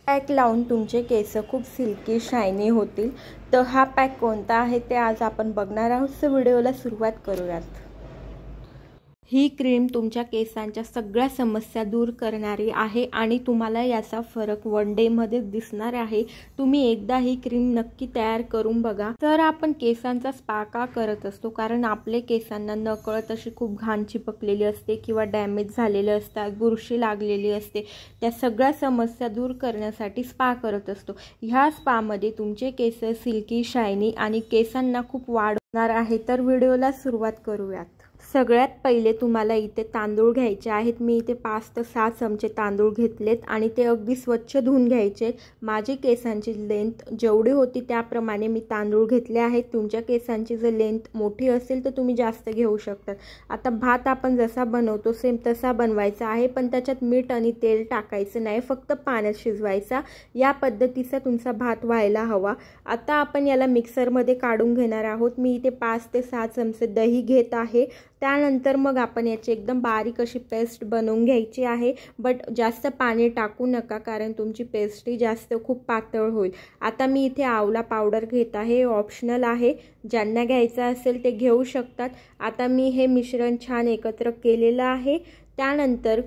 Pack लावून तुमचे केस खूप सिल्की शायनी होतील। तर हा पॅक कोणता आहे ते आज आपण बघणार आहोत। तर व्हिडिओला सुरुवात करूयात। ही क्रीम तुमच्या केसांच्या सगळ्या समस्या दूर करणारी आहे आणि तुम्हाला याचा फरक वन डे मध्ये दिसणार आहे। तुम्ही एकदा ही क्रीम नक्की तयार करून बघा। तर आपण केसांचा स्पा का करत असतो, कारण आपले केसांना नकळत अशी खूप घाण चिपकलेली असते किंवा डॅमेज झालेले असतात, बुरशी लागलेली असते। त्या सगळ्या समस्या दूर करण्यासाठी स्पा करत असतो। ह्या स्पा मध्ये तुमचे केस सिल्की शायनी आणि केसांना खूप वाढणार आहे। तर व्हिडिओला सुरुवात करूयात। सगळ्यात पहिले तुम्हाला इथे तांदूळ घ्यायचे आहेत। मी इथे 5 ते 6 चमचे तांदूळ घेतलेत आणि ते अगदी स्वच्छ धुवून घ्यायचे। माझी केसांची लेंथ जेवढी होती त्याप्रमाणे मी तांदूळ घेतले आहेत। तुमच्या केसांची जर लेंथ मोठी असेल तर तुम्ही जास्त घेऊ शकता। आता भात आपण जसा बनवतो सेम तसा बनवायचा आहे, पण त्याच्यात मीठ आणि तेल टाकायचं नाही, फक्त पाण्यात शिजवायचा। या पद्धतीचा तुमचा भात व्हायला हवा। आता आपण याला मिक्सरमध्ये काढून घेणार आहोत। मी इथे 5 ते 6 चमचे दही घेत आहे। त्यानंतर मग आपण याची एकदम बारीक अशी पेस्ट बनवून घ्यायची आहे। बट जास्त पाणी टाकू नका, कारण तुमची पेस्ट ही जास्त खूप पातळ होईल। आता मी इथे आवळा पावडर घेत आहे, ऑप्शनल आहे, ज्यांना घ्यायचं असेल ते घेऊ शकतात। आता मी हे मिश्रण छान एकत्र केलेलं आहे। त्यानंतर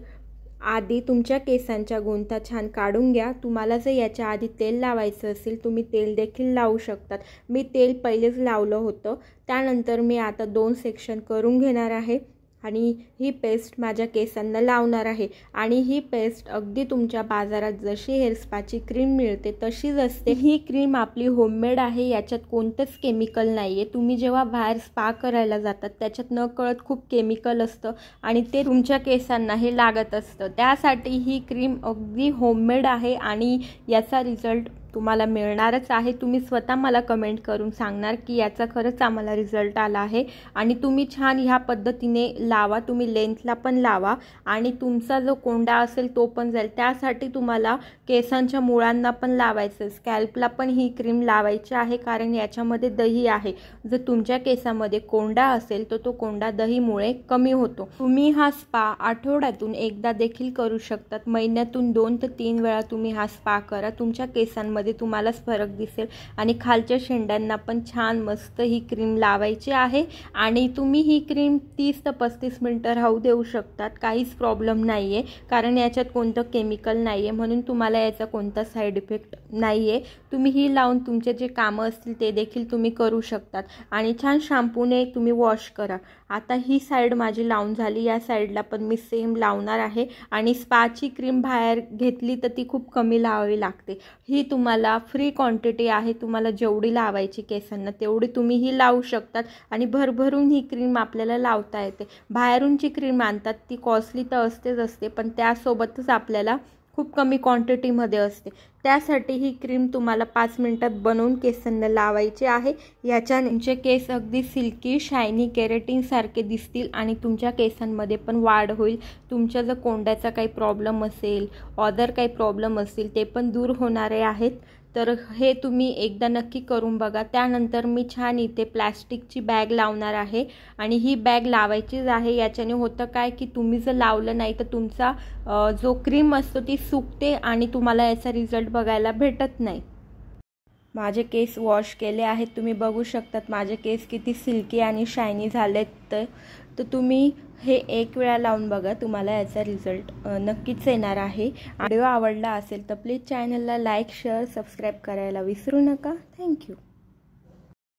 आधी तुमच्या केसांच्या गुंता छान काढून घ्या। तुम्हाला जर याच्या आधी तेल लावायचं असेल तुम्ही तेल देखील लावू शकतात। मी तेल पहिलेच लावलं होतं। त्यानंतर मी आता 2 सेक्शन करून घेणार आहे आणि ही पेस्ट माझ्या केसांना लावणार आहे। आणि ही पेस्ट अगदी तुमच्या बाजारात जशी हेअर स्पाची क्रीम मिळते तशीच असते। ही क्रीम आपली होममेड आहे, याच्यात कोणतंच केमिकल नाहीये। तुम्ही जेव्हा बाहेर स्पा करायला जातात त्याच्यात नकळत खूप केमिकल असतं आणि ते तुमच्या केसांना हे लागत असतं। त्यासाठी ही क्रीम अगदी होममेड आहे आणि याचा रिझल्ट तुम्हाला मिळणारच आहे। तुम्ही स्वतः मला कमेंट करून सांगणार की याचा खरंच आम्हाला रिझल्ट आला आहे। आणि तुम्ही छान ह्या पद्धतीने लावा, तुम्ही लेंथला पण लावा आणि तुमचा जो कोंडा असेल तो पण जाईल। त्यासाठी तुम्हाला केसांच्या मुळांना पण लावायचं, स्कॅल्पला पण ही क्रीम लावायची आहे, कारण याच्यामध्ये दही आहे। जर तुमच्या केसामध्ये कोंडा असेल तर तो कोंडा दहीमुळे कमी होतो। तुम्ही हा स्पा आठवड्यातून एकदा देखील करू शकतात। महिन्यातून 2 ते 3 वेळा तुम्ही हा स्पा करा, तुमच्या केसांमध्ये तुम्हालाच फरक दिसेल। आणि खालच्या शेंड्यांना पण छान मस्त ही क्रीम लावायची आहे आणि तुम्ही ही क्रीम 30 ते 35 मिनिटं राहू देऊ शकतात, काहीच प्रॉब्लेम नाहीये, कारण याच्यात कोणतं केमिकल नाहीये, म्हणून तुम्हाला याचा कोणता साईड इफेक्ट नाहीये। तुम्ही ही लावून तुमचे जे कामं असतील ते देखील तुम्ही करू शकतात आणि छान शॅम्पूने तुम्ही वॉश करा। आता ही साईड माझी लावून झाली, या साईडला पण मी सेम लावणार आहे। आणि स्पाची क्रीम बाहेर घेतली तर ती खूप कमी लावावी लागते। ही तुम्हाला फ्री क्वांटिटी आहे, तुम्हाला जेवढी लावायची केसांना तेवढी तुम्ही ही लावू शकतात आणि भरभरून ही क्रीम आपल्याला लावता येते। बाहेरूनची क्रीम आणतात ती कॉस्टली तर असतेच असते, पण त्यासोबतच आपल्याला खूप कमी क्वांटिटीमध्ये असते। त्यासाठी ही क्रीम तुम्हाला 5 मिनिटात बनवून केसांना लावायची आहे। याच्याने तुमचे केस अगदी सिल्की शायनी केराटिन सारखे दिसतील आणि तुमच्या केसांमध्ये पण वाढ होईल। तुमच्या जर कोंड्याचा काही प्रॉब्लेम असेल, अदर काही प्रॉब्लेम असतील ते पण दूर होणारे आहेत। तर हे तुम्ही एकदा नक्की करून बघा। त्यानंतर मी छान इथे प्लॅस्टिकची बॅग लावणार आहे आणि ही बॅग लावायचीच आहे। याच्याने होतं काय की तुम्ही जर लावलं नाही तर तुमचा जो क्रीम असतो ती सुकते आणि तुम्हाला याचा रिझल्ट बघायला भेटत नाही। माझे केस वॉश केले आहेत, तुम्ही बघू शकतात माझे केस किती सिल्की आणि शायनी झालेत। तर तुम्ही हे एक वेळा लावून बघा, तुम्हाला याचा रिझल्ट नक्कीच येणार आहे। व्हिडिओ आवडला असेल तर प्लीज चॅनलला लाईक, शेअर, सबस्क्राईब करायला विसरू नका। थँक्यू।